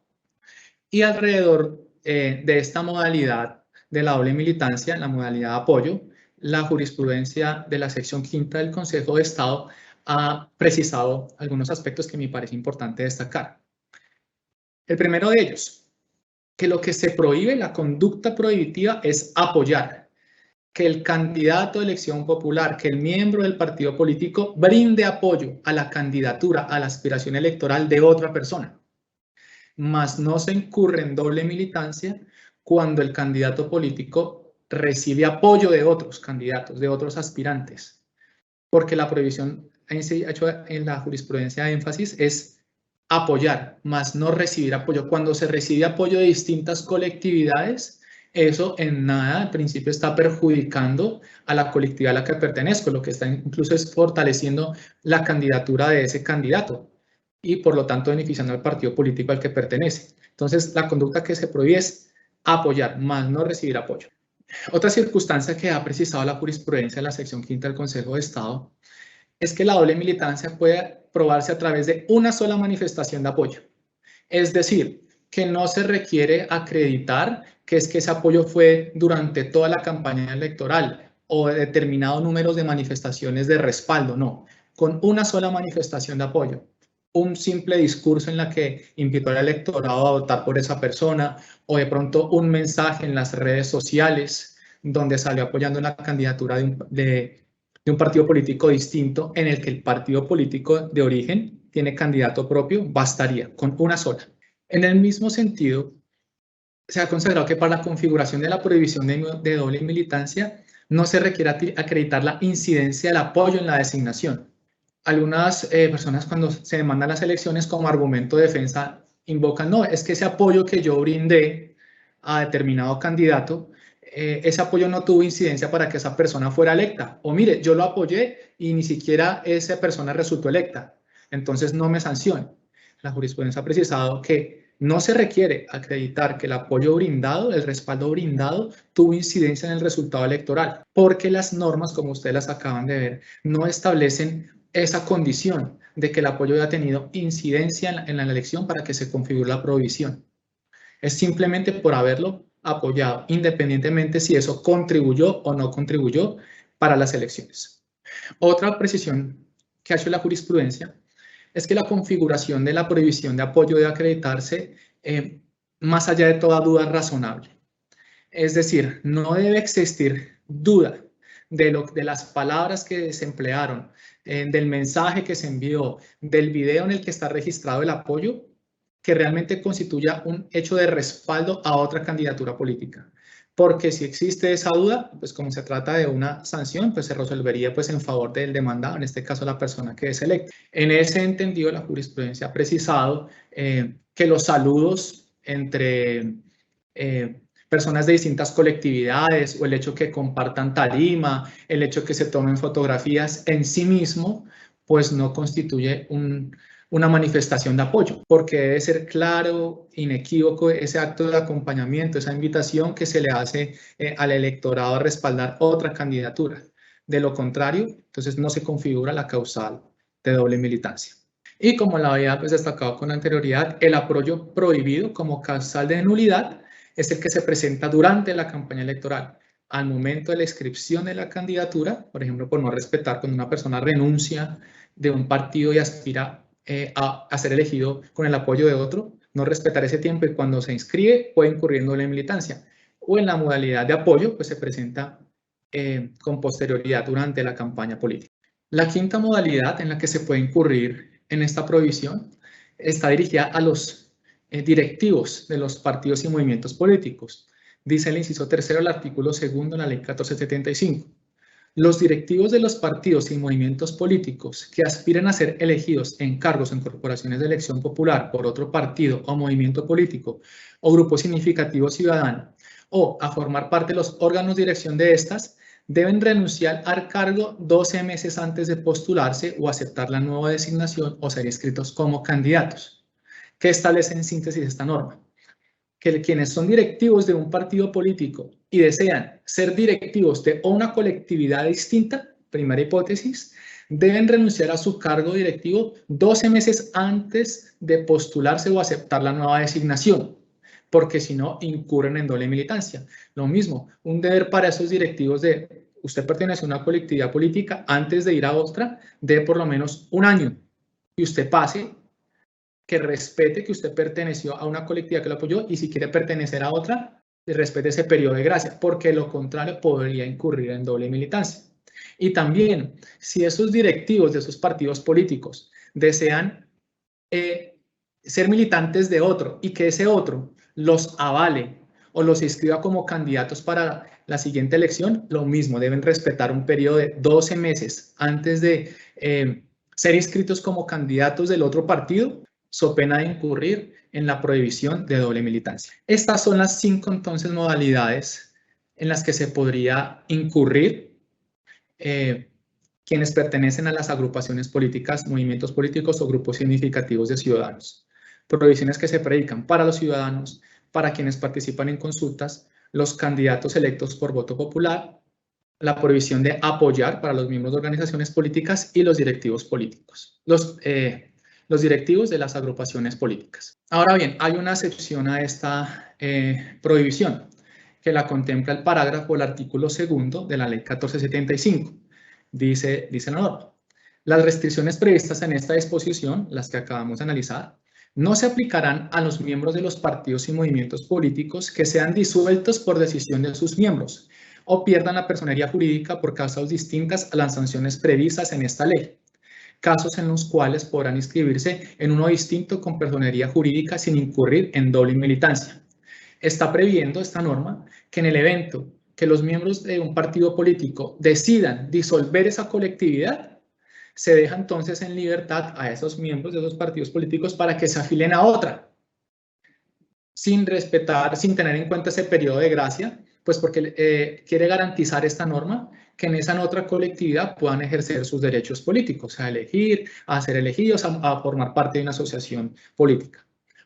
Y alrededor de esta modalidad de la doble militancia, la modalidad de apoyo, la jurisprudencia de la sección quinta del Consejo de Estado ha precisado algunos aspectos que me parece importante destacar. El primero de ellos, que lo que se prohíbe, la conducta prohibitiva, es apoyar, que el candidato de elección popular, que el miembro del partido político brinde apoyo a la candidatura, a la aspiración electoral de otra persona. Mas no se incurre en doble militancia cuando el candidato político recibe apoyo de otros candidatos, de otros aspirantes, porque la prohibición hecho en la jurisprudencia de énfasis es apoyar, más no recibir apoyo. Cuando se recibe apoyo de distintas colectividades, eso en nada, al principio, está perjudicando a la colectividad a la que pertenezco, lo que está incluso es fortaleciendo la candidatura de ese candidato y por lo tanto beneficiando al partido político al que pertenece. Entonces, la conducta que se prohíbe es apoyar, más no recibir apoyo. Otra circunstancia que ha precisado la jurisprudencia de la sección quinta del Consejo de Estado es que la doble militancia puede probarse a través de una sola manifestación de apoyo. Es decir, que no se requiere acreditar que ese apoyo fue durante toda la campaña electoral o de determinado número de manifestaciones de respaldo, no. Con una sola manifestación de apoyo, un simple discurso en la que invitó al electorado a votar por esa persona o de pronto un mensaje en las redes sociales donde salió apoyando la candidatura de un partido político distinto en el que el partido político de origen tiene candidato propio, bastaría con una sola. En el mismo sentido, se ha considerado que para la configuración de la prohibición de doble militancia no se requiere acreditar la incidencia del apoyo en la designación. Algunas personas, cuando se demandan las elecciones como argumento de defensa, invocan, no, es que ese apoyo que yo brindé a determinado candidato, ese apoyo no tuvo incidencia para que esa persona fuera electa. O mire, yo lo apoyé y ni siquiera esa persona resultó electa. Entonces no me sanciona. La jurisprudencia ha precisado que no se requiere acreditar que el apoyo brindado, el respaldo brindado, tuvo incidencia en el resultado electoral, porque las normas, como ustedes las acaban de ver, no establecen esa condición de que el apoyo haya tenido incidencia en la elección para que se configure la prohibición. Es simplemente por haberlo apoyado, independientemente si eso contribuyó o no contribuyó para las elecciones. Otra precisión que ha hecho la jurisprudencia es que la configuración de la prohibición de apoyo debe acreditarse más allá de toda duda razonable. Es decir, no debe existir duda de las palabras que se emplearon, del mensaje que se envió, del video en el que está registrado el apoyo, que realmente constituya un hecho de respaldo a otra candidatura política. Porque si existe esa duda, pues como se trata de una sanción, pues se resolvería pues en favor del demandado, en este caso la persona que es electa. En ese entendido, la jurisprudencia ha precisado que los saludos entre personas de distintas colectividades o el hecho que compartan tarima, el hecho que se tomen fotografías en sí mismo, pues no constituye una manifestación de apoyo, porque debe ser claro, inequívoco ese acto de acompañamiento, esa invitación que se le hace al electorado a respaldar otra candidatura. De lo contrario, entonces no se configura la causal de doble militancia. Y como lo había pues destacado con anterioridad, el apoyo prohibido como causal de nulidad es el que se presenta durante la campaña electoral. Al momento de la inscripción de la candidatura, por ejemplo, por no respetar cuando una persona renuncia de un partido y aspira a ser elegido con el apoyo de otro, no respetar ese tiempo y cuando se inscribe puede incurrir en doble militancia. O en la modalidad de apoyo, pues se presenta con posterioridad durante la campaña política. La quinta modalidad en la que se puede incurrir en esta prohibición está dirigida a los directivos de los partidos y movimientos políticos. Dice el inciso tercero del artículo 2 de la ley 1475. Los directivos de los partidos y movimientos políticos que aspiren a ser elegidos en cargos en corporaciones de elección popular por otro partido o movimiento político o grupo significativo ciudadano o a formar parte de los órganos de dirección de estas, deben renunciar al cargo 12 meses antes de postularse o aceptar la nueva designación o ser inscritos como candidatos. ¿Qué establece en síntesis esta norma? Que quienes son directivos de un partido político y desean ser directivos de una colectividad distinta, primera hipótesis, deben renunciar a su cargo directivo 12 meses antes de postularse o aceptar la nueva designación, porque si no, incurren en doble militancia. Lo mismo, un deber para esos directivos de usted pertenece a una colectividad política, antes de ir a otra, de por lo menos un año, y usted pase, que respete que usted perteneció a una colectividad que lo apoyó y si quiere pertenecer a otra, respete ese periodo de gracia, porque lo contrario podría incurrir en doble militancia. Y también, si esos directivos de esos partidos políticos desean ser militantes de otro y que ese otro los avale o los inscriba como candidatos para la siguiente elección, lo mismo, deben respetar un periodo de 12 meses antes de ser inscritos como candidatos del otro partido, so pena de incurrir en la prohibición de doble militancia. Estas son las 5 entonces modalidades en las que se podría incurrir quienes pertenecen a las agrupaciones políticas, movimientos políticos o grupos significativos de ciudadanos. Prohibiciones que se predican para los ciudadanos, para quienes participan en consultas, los candidatos electos por voto popular, la prohibición de apoyar para los miembros de organizaciones políticas y los directivos políticos. Los directivos de las agrupaciones políticas. Ahora bien, hay una excepción a esta prohibición que la contempla el parágrafo del artículo 2 de la ley 1475. Dice la norma: las restricciones previstas en esta disposición, las que acabamos de analizar, no se aplicarán a los miembros de los partidos y movimientos políticos que sean disueltos por decisión de sus miembros o pierdan la personería jurídica por causas distintas a las sanciones previstas en esta ley. Casos en los cuales podrán inscribirse en uno distinto con personería jurídica sin incurrir en doble militancia. Está previendo esta norma que en el evento que los miembros de un partido político decidan disolver esa colectividad, se deja entonces en libertad a esos miembros de esos partidos políticos para que se afilen a otra, sin respetar, sin tener en cuenta ese periodo de gracia, pues porque quiere garantizar esta norma que en esa otra colectividad puedan ejercer sus derechos políticos, a elegir, a ser elegidos, a formar parte de una asociación política.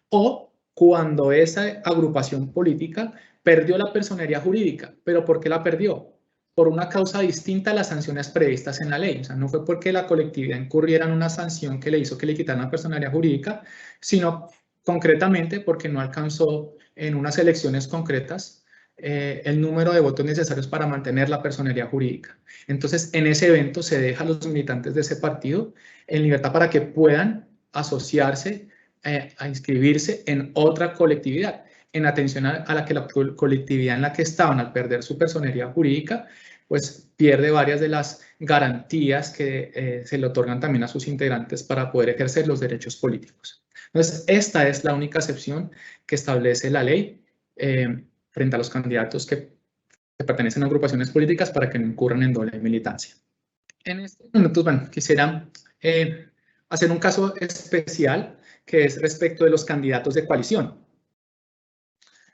O cuando esa agrupación política perdió la personería jurídica. ¿Pero por qué la perdió? Por una causa distinta a las sanciones previstas en la ley. O sea, no fue porque la colectividad incurriera en una sanción que le hizo que le quitaran la personería jurídica, sino concretamente porque no alcanzó en unas elecciones concretas el número de votos necesarios para mantener la personería jurídica. Entonces, en ese evento se deja a los militantes de ese partido en libertad para que puedan asociarse, a inscribirse en otra colectividad, en atención a la que la colectividad en la que estaban, al perder su personería jurídica, pues pierde varias de las garantías que se le otorgan también a sus integrantes para poder ejercer los derechos políticos. Entonces, esta es la única excepción que establece la ley frente a los candidatos que pertenecen a agrupaciones políticas para que no incurran en doble militancia. En estos minutos, bueno, quisiera hacer un caso especial que es respecto de los candidatos de coalición.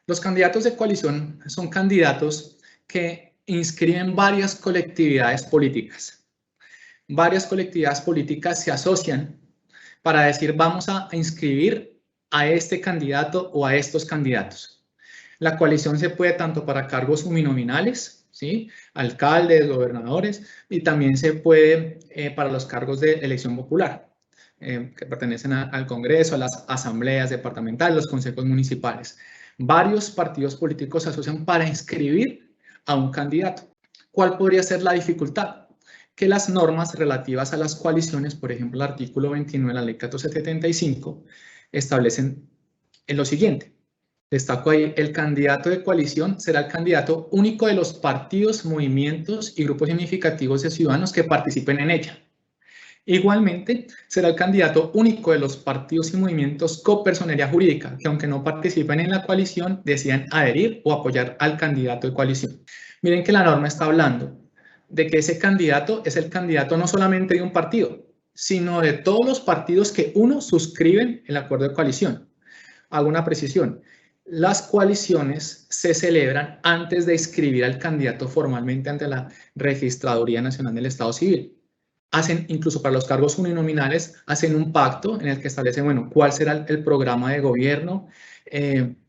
Los candidatos de coalición son candidatos que inscriben varias colectividades políticas. Varias colectividades políticas se asocian para decir vamos a inscribir a este candidato o a estos candidatos. La coalición se puede tanto para cargos uninominales, ¿sí? Alcaldes, gobernadores, y también se puede para los cargos de elección popular, que pertenecen al Congreso, a las asambleas departamentales, los consejos municipales. Varios partidos políticos se asocian para inscribir a un candidato. ¿Cuál podría ser la dificultad? Que las normas relativas a las coaliciones, por ejemplo, el artículo 29 de la ley 1475, establecen en lo siguiente. Destaco ahí, el candidato de coalición será el candidato único de los partidos, movimientos y grupos significativos de ciudadanos que participen en ella. Igualmente, será el candidato único de los partidos y movimientos copersonería jurídica, que aunque no participen en la coalición, decidan adherir o apoyar al candidato de coalición. Miren que la norma está hablando de que ese candidato es el candidato no solamente de un partido, sino de todos los partidos que suscriben el acuerdo de coalición. Hago una precisión. Las coaliciones se celebran antes de inscribir al candidato formalmente ante la Registraduría Nacional del Estado Civil. Hacen, incluso para los cargos uninominales, hacen un pacto en el que establecen, bueno, cuál será el programa de gobierno,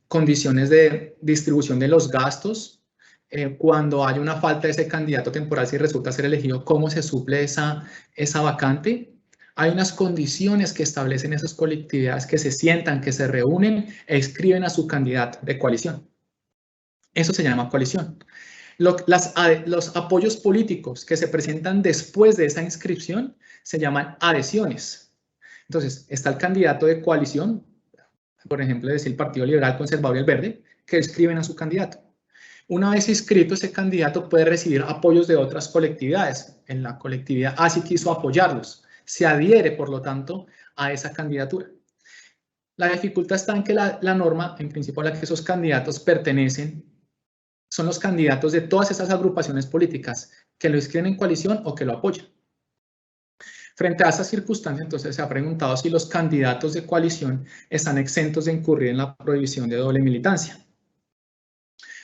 condiciones de distribución de los gastos, cuando hay una falta de ese candidato temporal, si resulta ser elegido, cómo se suple esa vacante. Hay unas condiciones que establecen esas colectividades que se sientan, que se reúnen e inscriben a su candidato de coalición. Eso se llama coalición. Los apoyos políticos que se presentan después de esa inscripción se llaman adhesiones. Entonces, está el candidato de coalición, por ejemplo, es el Partido Liberal, Conservador y el Verde, que inscriben a su candidato. Una vez inscrito, ese candidato puede recibir apoyos de otras colectividades. En la colectividad A sí quiso apoyarlos. Se adhiere, por lo tanto, a esa candidatura. La dificultad está en que la norma, en principio a la que esos candidatos pertenecen, son los candidatos de todas esas agrupaciones políticas que lo inscriben en coalición o que lo apoyan. Frente a esa circunstancia, entonces se ha preguntado si los candidatos de coalición están exentos de incurrir en la prohibición de doble militancia.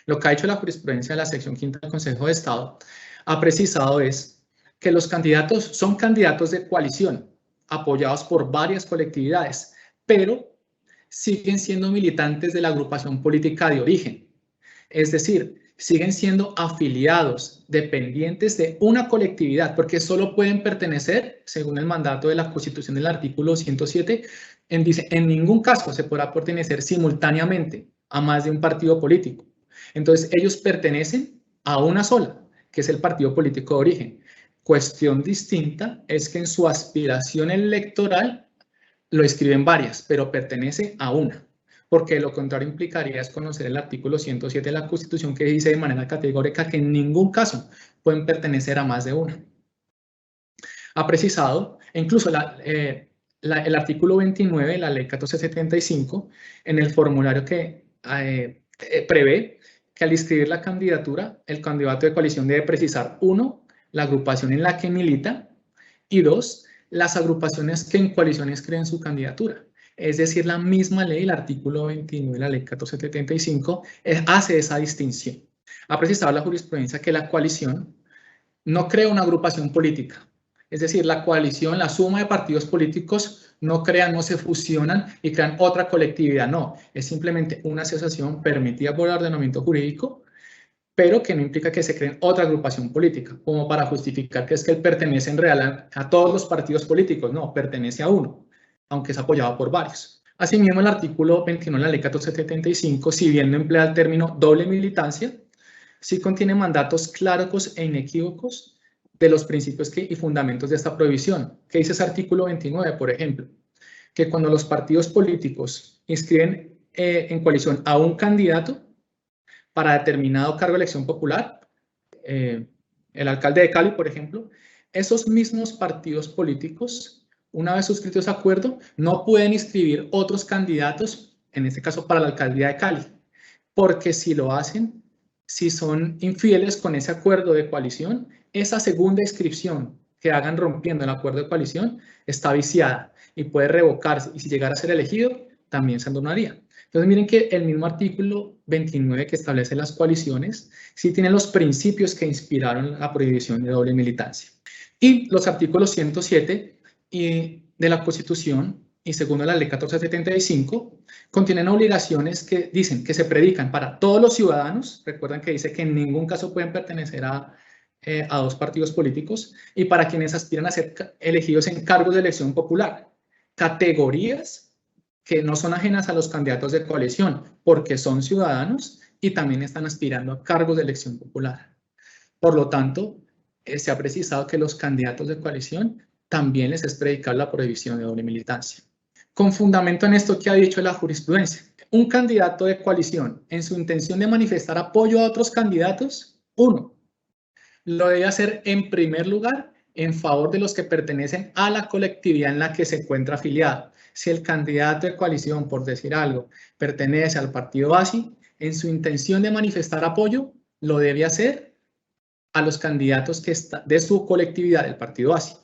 Lo que ha hecho la jurisprudencia de la sección quinta del Consejo de Estado ha precisado es que los candidatos son candidatos de coalición, apoyados por varias colectividades, pero siguen siendo militantes de la agrupación política de origen. Es decir, siguen siendo afiliados, dependientes de una colectividad, porque solo pueden pertenecer, según el mandato de la Constitución del artículo 107, dice, en ningún caso se podrá pertenecer simultáneamente a más de un partido político. Entonces, ellos pertenecen a una sola, que es el partido político de origen. Cuestión distinta es que en su aspiración electoral lo escriben varias, pero pertenece a una, porque lo contrario implicaría desconocer el artículo 107 de la Constitución, que dice de manera categórica que en ningún caso pueden pertenecer a más de una. Ha precisado, incluso el artículo 29 de la ley 1475, en el formulario que prevé que al inscribir la candidatura, el candidato de coalición debe precisar, 1, la agrupación en la que milita, y 2, las agrupaciones que en coalición inscriben su candidatura. Es decir, la misma ley, el artículo 29 de la ley 1475, hace esa distinción. Ha precisado la jurisprudencia que la coalición no crea una agrupación política. Es decir, la coalición, la suma de partidos políticos no se fusionan y crean otra colectividad. No, es simplemente una asociación permitida por el ordenamiento jurídico, pero que no implica que se creen otra agrupación política, como para justificar que es que él pertenece en real a todos los partidos políticos. No, pertenece a uno, aunque es apoyado por varios. Asimismo, el artículo 21 de la ley 1475, si bien no emplea el término doble militancia, sí contiene mandatos claros e inequívocos de los principios y fundamentos de esta prohibición. ¿Qué dice ese artículo 29, por ejemplo? Que cuando los partidos políticos inscriben en coalición a un candidato para determinado cargo de elección popular, el alcalde de Cali, por ejemplo, esos mismos partidos políticos, una vez suscrito ese acuerdo, no pueden inscribir otros candidatos, en este caso para la alcaldía de Cali, porque si lo hacen, si son infieles con ese acuerdo de coalición, esa segunda inscripción que hagan rompiendo el acuerdo de coalición está viciada y puede revocarse, y si llegara a ser elegido, también se anularía. Entonces, miren que el mismo artículo 29 que establece las coaliciones sí tiene los principios que inspiraron la prohibición de doble militancia. Y los artículos 107 de la Constitución y segundo la ley 1475 contienen obligaciones que dicen que se predican para todos los ciudadanos. Recuerdan que dice que en ningún caso pueden pertenecer a dos partidos políticos, y para quienes aspiran a ser elegidos en cargos de elección popular, categorías que no son ajenas a los candidatos de coalición, porque son ciudadanos y también están aspirando a cargos de elección popular. Por lo tanto, se ha precisado que los candidatos de coalición también les es predicable la prohibición de doble militancia. Con fundamento en esto que ha dicho la jurisprudencia, un candidato de coalición en su intención de manifestar apoyo a otros candidatos, 1, lo debe hacer en primer lugar en favor de los que pertenecen a la colectividad en la que se encuentra afiliado. Si el candidato de coalición, por decir algo, pertenece al partido ASI, en su intención de manifestar apoyo, lo debe hacer a los candidatos que de su colectividad, el partido ASI.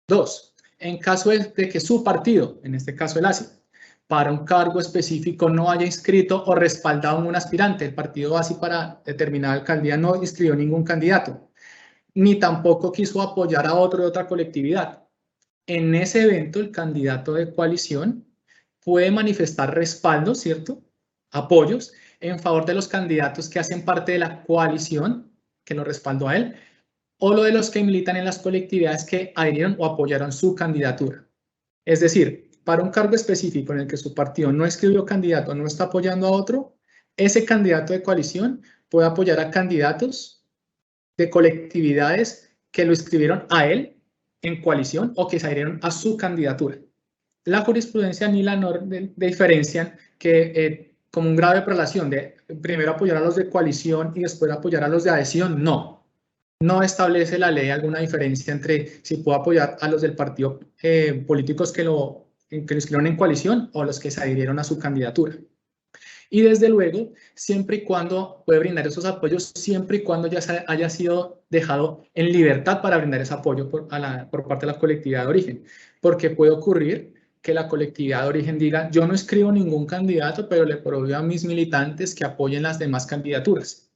2, en caso de que su partido, en este caso el ASI, para un cargo específico no haya inscrito o respaldado a un aspirante, el partido ASI para determinada alcaldía no inscribió ningún candidato, ni tampoco quiso apoyar a otro de otra colectividad. En ese evento, el candidato de coalición puede manifestar respaldo, ¿cierto? Apoyos en favor de los candidatos que hacen parte de la coalición, que lo respaldó a él, o lo de los que militan en las colectividades que adhirieron o apoyaron su candidatura. Es decir, para un cargo específico en el que su partido no escribió candidato, no está apoyando a otro, ese candidato de coalición puede apoyar a candidatos de colectividades que lo escribieron a él en coalición o que se adhirieron a su candidatura. La jurisprudencia ni la norma diferencian que como un grado de prelación de primero apoyar a los de coalición y después apoyar a los de adhesión, no. No establece la ley alguna diferencia entre si puedo apoyar a los del partido políticos que lo escribieron en coalición o los que se adhirieron a su candidatura. Y desde luego, siempre y cuando puede brindar esos apoyos, siempre y cuando ya haya sido dejado en libertad para brindar ese apoyo por parte de la colectividad de origen. Porque puede ocurrir que la colectividad de origen diga, yo no escribo ningún candidato, pero le prohíbo a mis militantes que apoyen las demás candidaturas.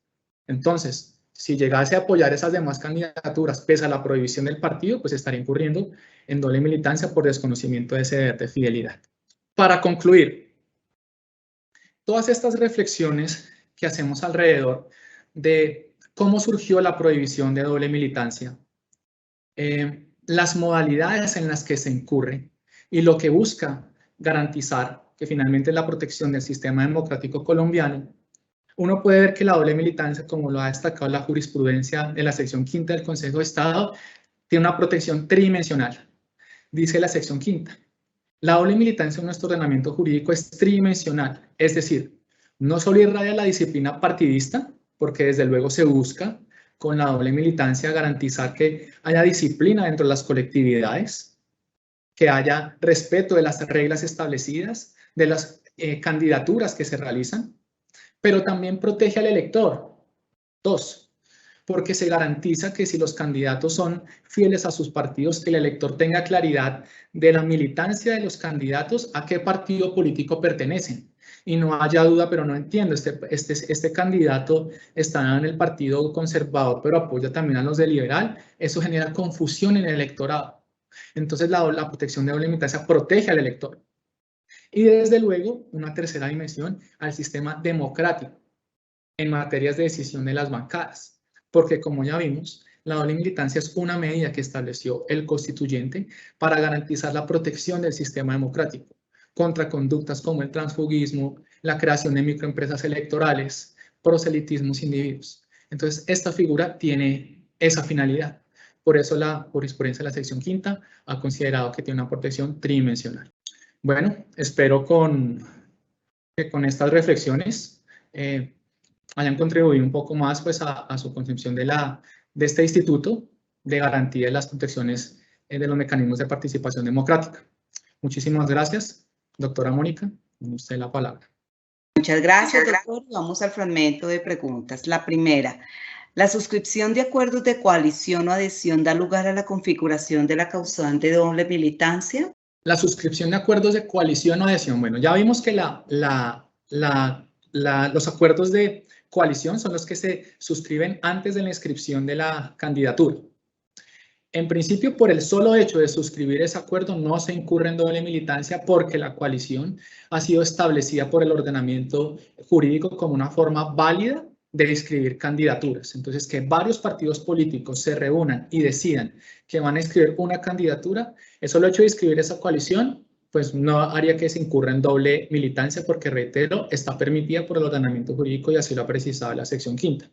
Entonces, si llegase a apoyar esas demás candidaturas pese a la prohibición del partido, pues estaría incurriendo en doble militancia por desconocimiento de ese deber de fidelidad. Para concluir, todas estas reflexiones que hacemos alrededor de cómo surgió la prohibición de doble militancia, las modalidades en las que se incurre y lo que busca garantizar, que finalmente es la protección del sistema democrático colombiano, uno puede ver que la doble militancia, como lo ha destacado la jurisprudencia de la sección quinta del Consejo de Estado, tiene una protección tridimensional. Dice la sección quinta, la doble militancia en nuestro ordenamiento jurídico es tridimensional, es decir, no solo irradia la disciplina partidista, porque desde luego se busca con la doble militancia garantizar que haya disciplina dentro de las colectividades, que haya respeto de las reglas establecidas, de las candidaturas que se realizan, pero también protege al elector. 2, porque se garantiza que si los candidatos son fieles a sus partidos, que el elector tenga claridad de la militancia de los candidatos, a qué partido político pertenecen. Y no haya duda, pero no entiendo, este candidato está en el partido conservador, pero apoya también a los de liberal. Eso genera confusión en el electorado. Entonces la protección de doble militancia protege al elector. Y desde luego, una tercera dimensión, al sistema democrático en materias de decisión de las bancadas. Porque como ya vimos, la doble militancia es una medida que estableció el constituyente para garantizar la protección del sistema democrático contra conductas como el transfugismo, la creación de microempresas electorales, proselitismos individuos. Entonces, esta figura tiene esa finalidad. Por eso la jurisprudencia de la sección quinta ha considerado que tiene una protección tridimensional. Bueno, espero que con estas reflexiones hayan contribuido un poco más pues, a su concepción de este instituto de garantía de las protecciones de los mecanismos de participación democrática. Muchísimas gracias, doctora Mónica. Tiene usted la palabra. Muchas gracias, doctor. Vamos al fragmento de preguntas. La primera, ¿la suscripción de acuerdos de coalición o adhesión da lugar a la configuración de la causante de doble militancia? La suscripción de acuerdos de coalición o adhesión. Bueno, ya vimos que los acuerdos de coalición son los que se suscriben antes de la inscripción de la candidatura. En principio, por el solo hecho de suscribir ese acuerdo no se incurre en doble militancia porque la coalición ha sido establecida por el ordenamiento jurídico como una forma válida de inscribir candidaturas. Entonces, que varios partidos políticos se reúnan y decidan que van a inscribir una candidatura, el solo hecho de inscribir esa coalición pues no haría que se incurra en doble militancia porque, reitero, está permitida por el ordenamiento jurídico y así lo ha precisado la sección 5ª.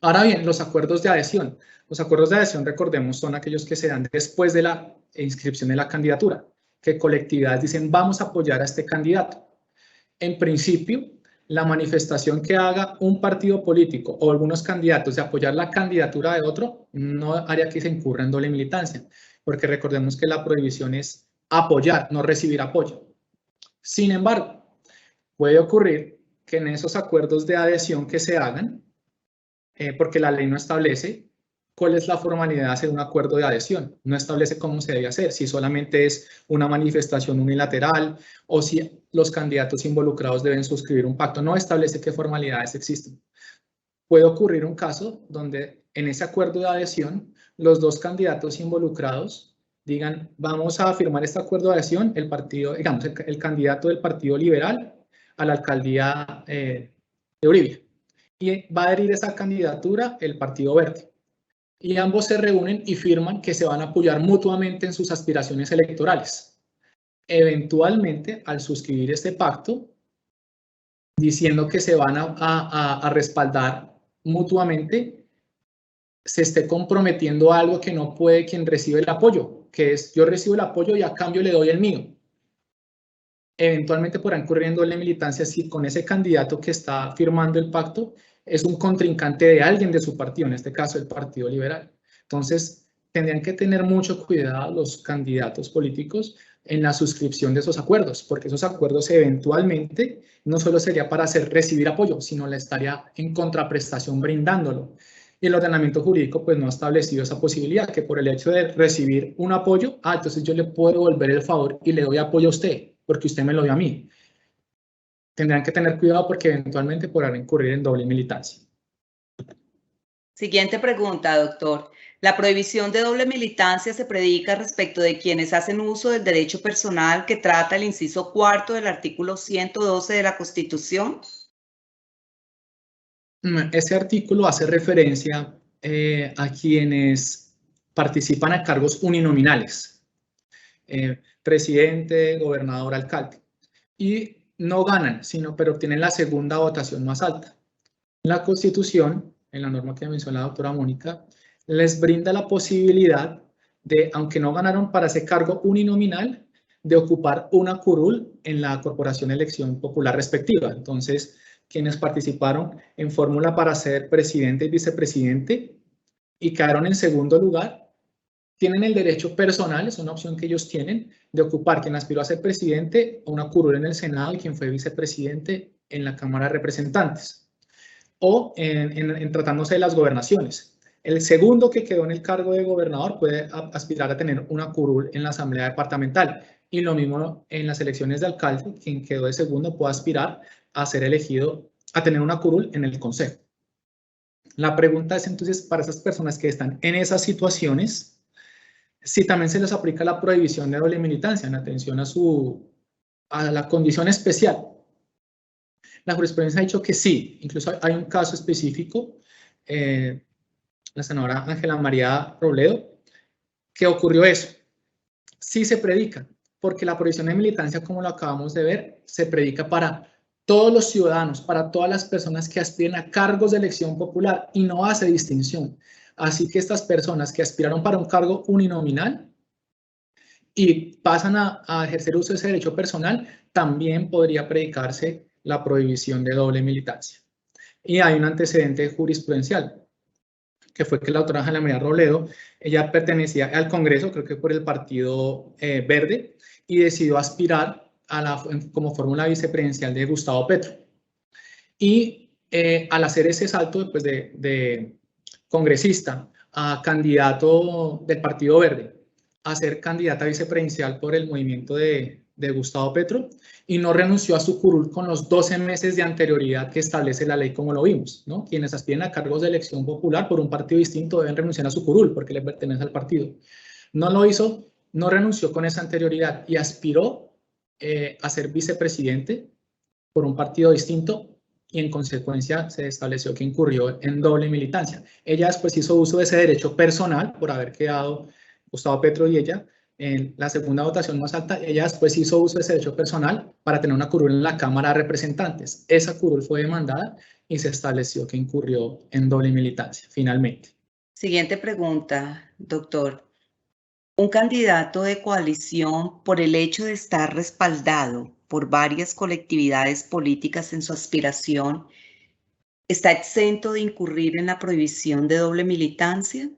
Ahora bien, los acuerdos de adhesión. Los acuerdos de adhesión, recordemos, son aquellos que se dan después de la inscripción de la candidatura, que colectividades dicen vamos a apoyar a este candidato. En principio, la manifestación que haga un partido político o algunos candidatos de apoyar la candidatura de otro no haría que se incurra en doble militancia, porque recordemos que la prohibición es apoyar, no recibir apoyo. Sin embargo, puede ocurrir que en esos acuerdos de adhesión que se hagan, porque la ley no establece cuál es la formalidad de hacer un acuerdo de adhesión, no establece cómo se debe hacer, si solamente es una manifestación unilateral o si los candidatos involucrados deben suscribir un pacto, no establece qué formalidades existen. Puede ocurrir un caso donde en ese acuerdo de adhesión los dos candidatos involucrados digan vamos a firmar este acuerdo de adhesión, el partido, digamos, el candidato del Partido Liberal a la alcaldía de Uribe, y va a adherir esa candidatura el Partido Verde. Y ambos se reúnen y firman que se van a apoyar mutuamente en sus aspiraciones electorales. Eventualmente, al suscribir este pacto, diciendo que se van a respaldar mutuamente, se esté comprometiendo a algo que no puede quien recibe el apoyo, que es yo recibo el apoyo y a cambio le doy el mío. Eventualmente podrán incurrir en doble militancia si con ese candidato que está firmando el pacto es un contrincante de alguien de su partido, en este caso el Partido Liberal. Entonces, tendrían que tener mucho cuidado los candidatos políticos en la suscripción de esos acuerdos, porque esos acuerdos eventualmente no solo sería para recibir apoyo, sino le estaría en contraprestación brindándolo. Y el ordenamiento jurídico pues no ha establecido esa posibilidad, que por el hecho de recibir un apoyo, entonces yo le puedo devolver el favor y le doy apoyo a usted, porque usted me lo dio a mí. Tendrán que tener cuidado porque eventualmente podrán incurrir en doble militancia. Siguiente pregunta, doctor. ¿La prohibición de doble militancia se predica respecto de quienes hacen uso del derecho personal que trata el inciso 4 del artículo 112 de la Constitución? Ese artículo hace referencia a quienes participan a cargos uninominales, presidente, gobernador, alcalde, y no ganan, pero obtienen la segunda votación más alta. La Constitución, en la norma que mencionó la doctora Mónica, les brinda la posibilidad de, aunque no ganaron para ese cargo uninominal, de ocupar una curul en la corporación de elección popular respectiva. Entonces, quienes participaron en fórmula para ser presidente y vicepresidente y quedaron en segundo lugar, tienen el derecho personal, es una opción que ellos tienen, de ocupar quien aspiró a ser presidente una curul en el Senado y quien fue vicepresidente en la Cámara de Representantes, o en tratándose de las gobernaciones. El segundo que quedó en el cargo de gobernador puede aspirar a tener una curul en la Asamblea Departamental, y lo mismo en las elecciones de alcalde, quien quedó de segundo puede aspirar a ser elegido, a tener una curul en el Consejo. La pregunta es entonces, para esas personas que están en esas situaciones, si también se les aplica la prohibición de doble militancia en atención a la condición especial. La jurisprudencia ha dicho que sí, incluso hay un caso específico, la senadora Ángela María Robledo, que ocurrió eso. Sí se predica, porque la prohibición de militancia, como lo acabamos de ver, se predica para todos los ciudadanos, para todas las personas que aspiren a cargos de elección popular y no hace distinción. Así que estas personas que aspiraron para un cargo uninominal y pasan a ejercer uso de ese derecho personal, también podría predicarse la prohibición de doble militancia. Y hay un antecedente jurisprudencial, que fue que la doctora Ángela María Robledo, ella pertenecía al Congreso, creo que por el Partido Verde, y decidió aspirar como fórmula vicepresidencial de Gustavo Petro. Y al hacer ese salto pues, de congresista a candidato del Partido Verde, a ser candidata vicepresidencial por el movimiento de Gustavo Petro, y no renunció a su curul con los 12 meses de anterioridad que establece la ley, como lo vimos, ¿no? Quienes aspiran a cargos de elección popular por un partido distinto deben renunciar a su curul porque le pertenece al partido. No lo hizo, no renunció con esa anterioridad y aspiró a ser vicepresidente por un partido distinto, y en consecuencia se estableció que incurrió en doble militancia. Ella después hizo uso de ese derecho personal por haber quedado Gustavo Petro y ella en la segunda votación más alta, ella después hizo uso de ese derecho personal para tener una curul en la Cámara de Representantes. Esa curul fue demandada y se estableció que incurrió en doble militancia, finalmente. Siguiente pregunta, doctor. Un candidato de coalición, por el hecho de estar respaldado por varias colectividades políticas en su aspiración, ¿está exento de incurrir en la prohibición de doble militancia?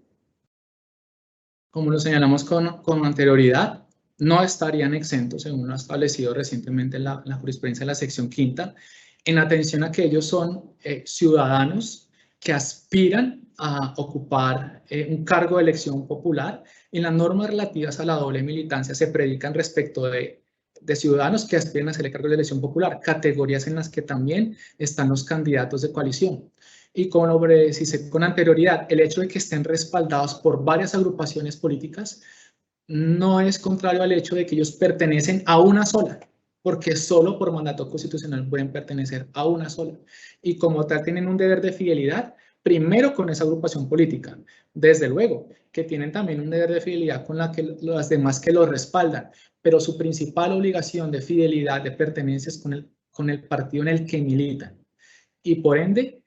Como lo señalamos con anterioridad, no estarían exentos, según lo ha establecido recientemente la jurisprudencia de la sección quinta, en atención a que ellos son ciudadanos que aspiran a ocupar un cargo de elección popular, y las normas relativas a la doble militancia se predican respecto de ciudadanos que aspiran a hacer el cargo de elección popular, categorías en las que también están los candidatos de coalición. Y como lo precisé con anterioridad, el hecho de que estén respaldados por varias agrupaciones políticas no es contrario al hecho de que ellos pertenecen a una sola, porque solo por mandato constitucional pueden pertenecer a una sola. Y como tal tienen un deber de fidelidad, primero con esa agrupación política. Desde luego que tienen también un deber de fidelidad con las demás que los respaldan, pero su principal obligación de fidelidad, de pertenencia es con el partido en el que militan. Y por ende,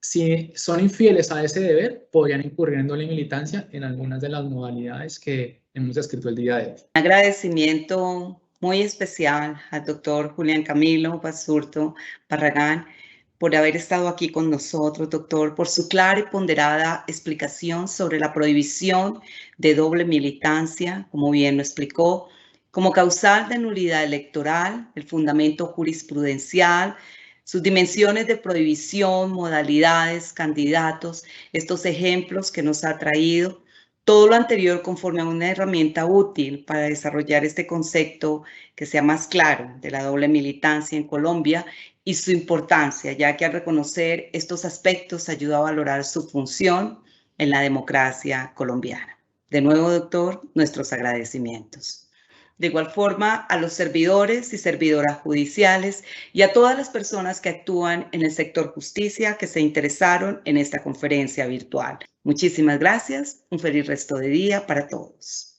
si son infieles a ese deber, podrían incurrir en doble militancia en algunas de las modalidades que hemos descrito el día de hoy. Un agradecimiento muy especial al doctor Julián Camilo Basurto Barragán por haber estado aquí con nosotros, doctor, por su clara y ponderada explicación sobre la prohibición de doble militancia, como bien lo explicó, como causal de nulidad electoral, el fundamento jurisprudencial, sus dimensiones de prohibición, modalidades, candidatos, estos ejemplos que nos ha traído. Todo lo anterior conforme a una herramienta útil para desarrollar este concepto que sea más claro de la doble militancia en Colombia y su importancia, ya que al reconocer estos aspectos ayuda a valorar su función en la democracia colombiana. De nuevo, doctor, nuestros agradecimientos. De igual forma, a los servidores y servidoras judiciales y a todas las personas que actúan en el sector justicia que se interesaron en esta conferencia virtual. Muchísimas gracias. Un feliz resto de día para todos.